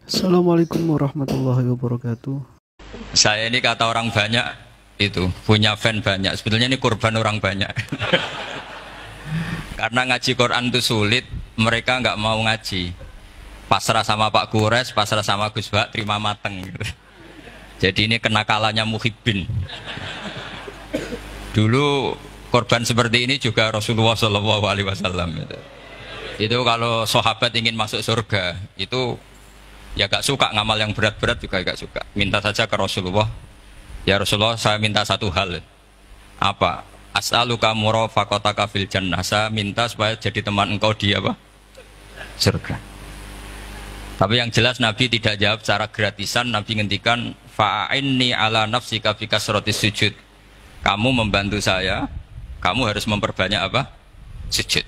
Assalamualaikum warahmatullahi wabarakatuh. Saya ini kata orang banyak itu punya fan banyak. Sebetulnya ini korban orang banyak. Karena ngaji Quran itu sulit, mereka nggak mau ngaji. Pasrah sama Pak Kures, pasrah sama Gus Bak, terima mateng. Gitu. Jadi ini kenakalannya Muhibbin. Dulu korban seperti ini juga Rasulullah SAW. Itu kalau sahabat ingin masuk surga, itu ya gak suka ngamal yang berat-berat juga gak suka. Minta saja ke Rasulullah, ya Rasulullah saya minta satu hal. Apa? As'aluka murafaqataka fil jannah. Saya minta supaya jadi teman engkau di apa? Surga. Tapi yang jelas Nabi tidak jawab secara gratisan. Nabi ngendikan fa'inni ala nafsika fi kasratis sujud. Kamu membantu saya, kamu harus memperbanyak apa? Sujud.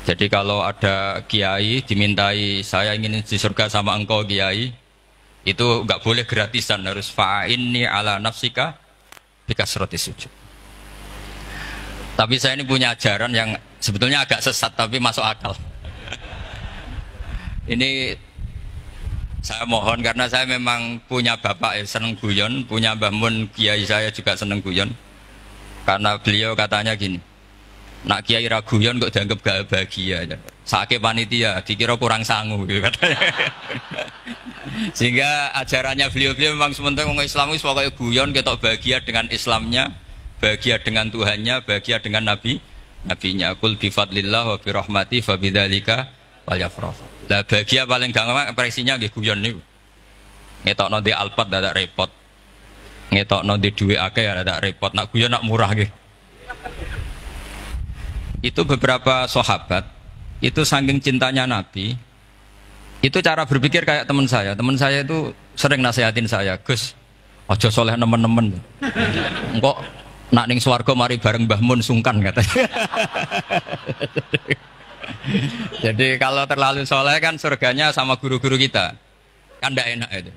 Jadi kalau ada kiai dimintai saya ingin di surga sama engkau kiai, itu nggak boleh gratisan, harus fa'inni ala nafsika fi kasratis sujud. Tapi saya ini punya ajaran yang sebetulnya agak sesat tapi masuk akal. Ini saya mohon karena saya memang punya bapak seneng guyon, punya Mbah Mun kiai saya juga seneng guyon. Karena beliau katanya gini, nak kiai raguyon kok dianggap gak bahagia aja. Sakit panitia dikira kurang sangu gitu katanya. Sehingga ajarannya beliau memang sementara orang Islam itu pokoknya guyon ketok bahagia dengan Islamnya, bahagia dengan Tuhannya, bahagia dengan nabinya. Qul bi fadlillah wa bi rahmati fa bidzalika falyafrahu. Lah bahagia paling gampang ekspresinya nggih guyon niku. Ngetokno di Alphard dadak repot. Ngetokno di dhuwit akeh ya dadak repot. Nak guyon nak murah nggih. Itu beberapa sahabat itu saking cintanya Nabi, itu cara berpikir kayak teman saya itu sering nasihatin saya, Gus ojo soleh nemen-nemen engkau nak ning swarga mari bareng Mbah Mun sungkan katanya. Jadi kalau terlalu soleh kan surganya sama guru-guru kita kan tidak enak itu.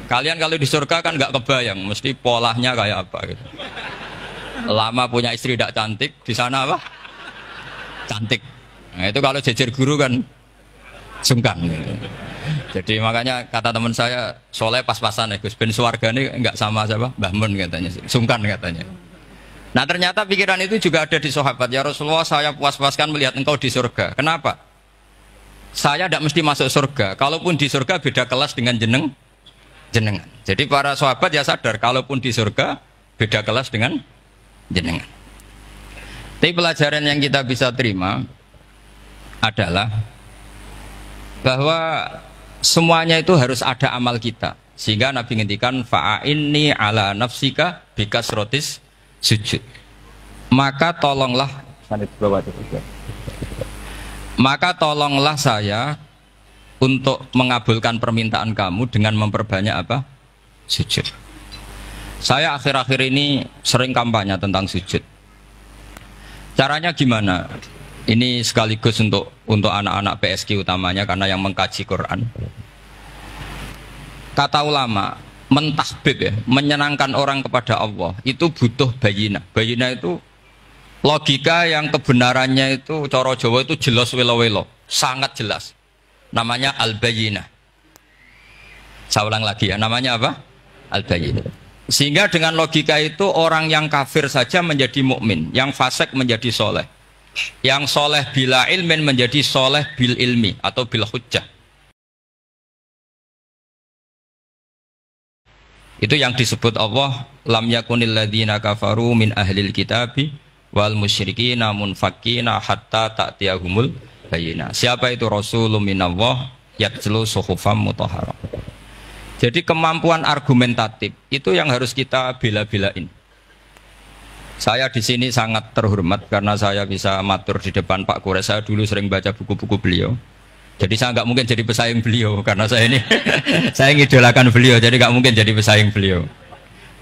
Kalian kalau di surga kan nggak kebayang mesti polanya kayak apa gitu. Lama punya istri tidak cantik, di sana apa? Cantik. Nah, itu kalau jejer guru kan sungkan. Gitu. Jadi makanya kata teman saya, soleh pas-pasan ya Gus, ben swarga ini enggak sama siapa? Mbah Mun katanya, sungkan katanya. Nah ternyata pikiran itu juga ada di sahabat. Ya Rasulullah saya puas-puaskan melihat engkau di surga. Kenapa? Saya tidak mesti masuk surga. Kalaupun di surga beda kelas dengan jenengan. Jadi para sahabat ya sadar, kalaupun di surga beda kelas dengan jenengan. Tapi pelajaran yang kita bisa terima adalah bahwa semuanya itu harus ada amal kita. Sehingga Nabi ngendikan fa'inni ala nafsika bikasrotis sujud. Maka tolonglah saya untuk mengabulkan permintaan kamu dengan memperbanyak apa? Sujud. Saya akhir-akhir ini sering kampanye tentang sujud. Caranya gimana? Ini sekaligus untuk anak-anak PSQ utamanya karena yang mengkaji Quran. Kata ulama, mentahbib ya, menyenangkan orang kepada Allah itu butuh bayinah. Bayinah itu logika yang kebenarannya itu cara Jawa itu jelas welo-welo, sangat jelas. Namanya al-bayinah. Saya ulang lagi ya, namanya apa? Al-bayinah. Sehingga dengan logika itu orang yang kafir saja menjadi mukmin, yang fasik menjadi soleh, yang soleh bila ilmin menjadi soleh bil ilmi atau bil hujjah. Itu yang disebut Allah lam yakunil ladzina kafaru min ahlil kitabi wal musyrikina munfakina hatta ta'tiyahumul bayyinah. Siapa itu rasulun minallah yatlu suhufam mutahharah. Jadi kemampuan argumentatif itu yang harus kita bela-belain. Saya di sini sangat terhormat karena saya bisa matur di depan Pak Kures. Saya dulu sering baca buku-buku beliau. Jadi saya nggak mungkin jadi pesaing beliau karena saya ini saya ngidolakan beliau. Jadi nggak mungkin jadi pesaing beliau.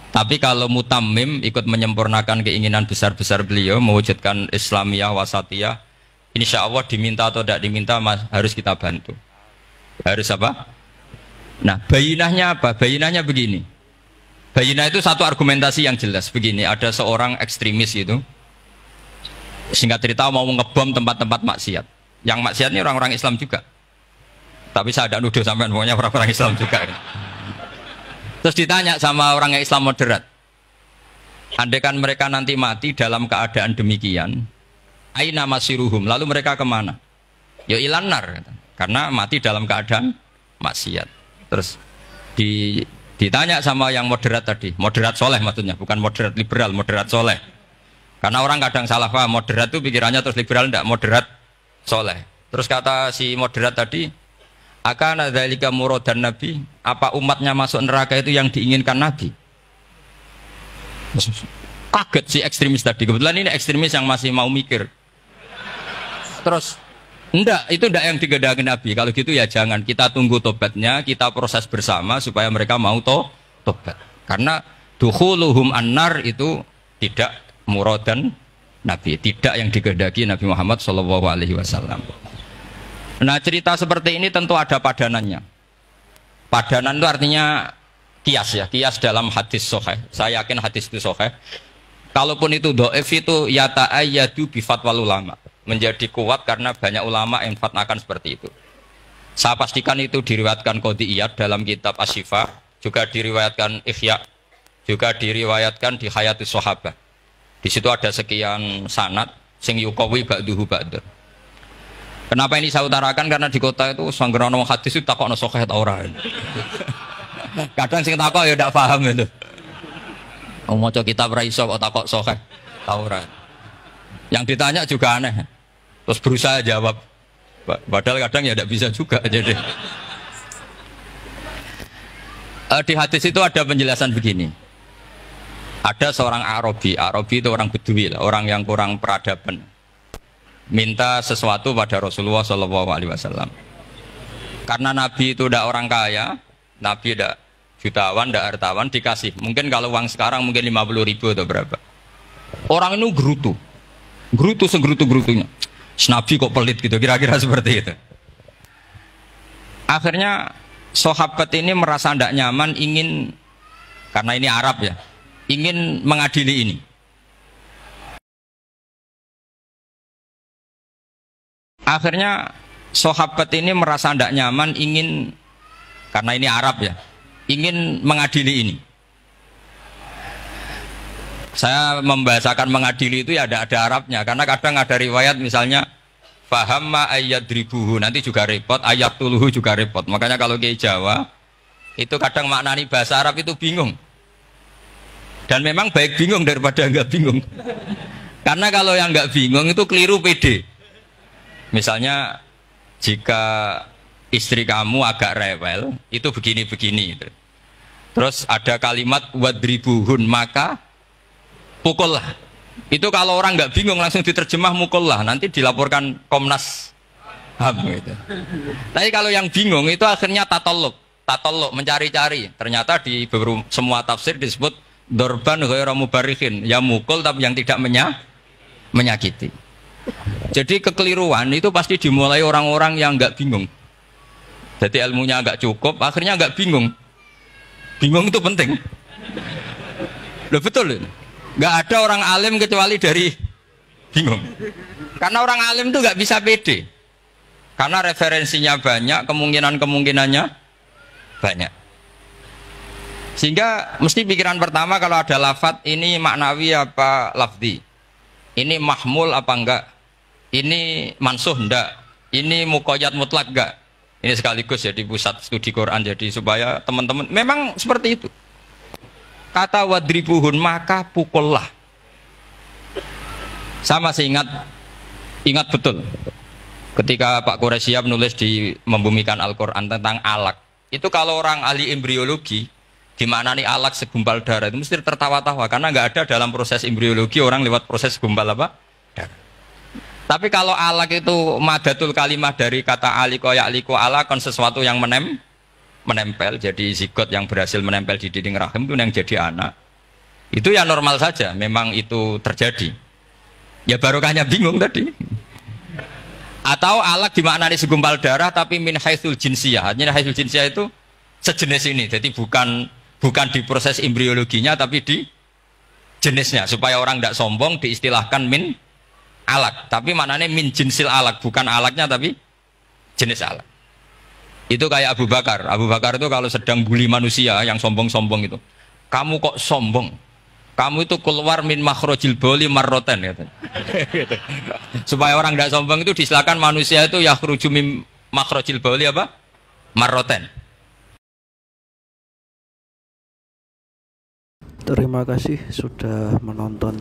Tapi kalau mutammim ikut menyempurnakan keinginan besar-besar beliau mewujudkan Islamiyah wasatiyah, insya Allah diminta atau tidak diminta harus kita bantu. Harus apa? Nah, bayinahnya apa? Bayinahnya begini. Bayinah itu satu argumentasi yang jelas. Begini, ada seorang ekstremis itu, singkat cerita mau ngebom tempat-tempat maksiat. Yang maksiat ini orang-orang Islam juga. Tapi saya tidak nuduh sampean, pokoknya orang-orang Islam juga. Terus ditanya sama orang yang Islam moderat, andaikan mereka nanti mati dalam keadaan demikian, aina masiruhum, lalu mereka kemana? Ya ilanar, karena mati dalam keadaan maksiat. Terus ditanya sama yang moderat tadi, moderat soleh maksudnya, bukan moderat liberal, moderat soleh. Karena orang kadang salah paham, moderat itu pikirannya terus liberal, tidak, moderat soleh. Terus kata si moderat tadi, akan dzalika muradan nabi, apa umatnya masuk neraka itu yang diinginkan nabi? Kaget si ekstremis tadi, kebetulan ini ekstremis yang masih mau mikir. Terus enggak, itu enggak yang digedaki nabi. Kalau gitu ya jangan, kita tunggu tobatnya, kita proses bersama supaya mereka mau tobat. Karena dukhuluhum annar itu tidak muradan nabi, tidak yang digedaki Nabi Muhammad SAW. Nah, cerita seperti ini tentu ada padanannya. Padanan itu artinya kias ya, kias dalam hadis sahih. Saya yakin hadis itu sahih. Kalaupun itu dhaif itu yata'ayyadu bi fatwal ulama. Menjadi kuat karena banyak ulama yang fatwakan seperti itu. Saya pastikan itu diriwayatkan Qadhi'iyat dalam kitab Asy-Syifa, juga diriwayatkan Ihya, juga diriwayatkan di Hayatus Sahabah. Di situ ada sekian sanad sing yuqawi ba'duhu ba'dur. Kenapa ini saya utarakan? Karena di kota itu sanggerono hadis itu takokno sahih ta ora. Kadang sing takok ya ndak paham itu. Wong maca kitab ra iso kok takok sahih ta ora. Yang ditanya juga aneh. Terus berusaha jawab. Padahal kadang ya ndak bisa juga jadi. Di hadis itu ada penjelasan begini. Ada seorang Arabi itu orang Bedui, orang yang kurang peradaban. Minta sesuatu pada Rasulullah SAW. Karena Nabi itu tidak orang kaya, Nabi tidak jutawan, tidak hartawan, dikasih. Mungkin kalau uang sekarang mungkin 50.000 atau berapa. Orang itu gerutu segrutu-gerutunya. Nabi kok pelit gitu, kira-kira seperti itu. Akhirnya sahabat ini merasa tidak nyaman, ingin, karena ini Arab ya, ingin mengadili ini. Akhirnya sahabat ini merasa tidak nyaman, ingin, karena ini Arab ya, ingin mengadili ini. Saya membahasakan mengadili itu ya ada Arabnya, karena kadang ada riwayat misalnya fahamma ayyadribuhu, nanti juga repot, ayat tuluhu juga repot. Makanya kalau ke Jawa itu kadang maknani bahasa Arab itu bingung. Dan memang baik bingung daripada enggak bingung. Karena kalau yang enggak bingung itu keliru pede. Misalnya jika istri kamu agak rewel, itu begini-begini. Terus ada kalimat wadribuhun, maka pukullah. Itu kalau orang nggak bingung langsung diterjemah mukullah, nanti dilaporkan Komnas HAM gitu. Tapi kalau yang bingung itu akhirnya tatoluk mencari-cari. Ternyata di semua tafsir disebut dorban ghairu mubarrihin, ya mukul tapi yang tidak menyakiti. Jadi kekeliruan itu pasti dimulai orang-orang yang nggak bingung. Jadi ilmunya nggak cukup, akhirnya nggak bingung. Bingung itu penting. Loh betul. Nggak ada orang alim kecuali dari bingung. Karena orang alim itu nggak bisa pede. Karena referensinya banyak, kemungkinannya banyak. Sehingga mesti pikiran pertama kalau ada lafadz ini maknawi apa lafzi. Ini mahmul apa enggak? Ini mansuh enggak? Ini muqayyad mutlak enggak? Ini sekaligus ya di pusat studi Quran, jadi supaya teman-teman memang seperti itu. Kata wadribuhun, maka pukullah. Saya masih ingat betul ketika Pak Quraisyab nulis di Membumikan Al-Quran tentang alak. Itu kalau orang ahli embriologi gimana nih alak segumpal darah itu mesti tertawa-tawa karena nggak ada dalam proses embriologi orang lewat proses segumpal apa? Darah. Tapi kalau alak itu madatul kalimah dari kata aliko ya'liku alakon, sesuatu yang menempel, jadi zigot yang berhasil menempel di dinding rahim itu yang jadi anak. Itu ya normal saja, memang itu terjadi. Ya barokahnya bingung tadi. Atau alak dimaknani segumpal darah tapi min haitsul jinsiyah. Artinya haitsul jinsiyah itu sejenis ini. Jadi bukan di proses embriologinya tapi di jenisnya, supaya orang tidak sombong diistilahkan min alak, tapi maknanya min jinsil alak, bukan alaknya tapi jenis alak. Itu kayak Abu Bakar. Abu Bakar itu kalau sedang bully manusia yang sombong-sombong itu, kamu kok sombong? Kamu itu keluar min makhrajil bauli marroten gitu. Supaya orang tidak sombong itu disilakan manusia itu yakhruju min makhrajil bauli apa? Marroten. Terima kasih sudah menonton.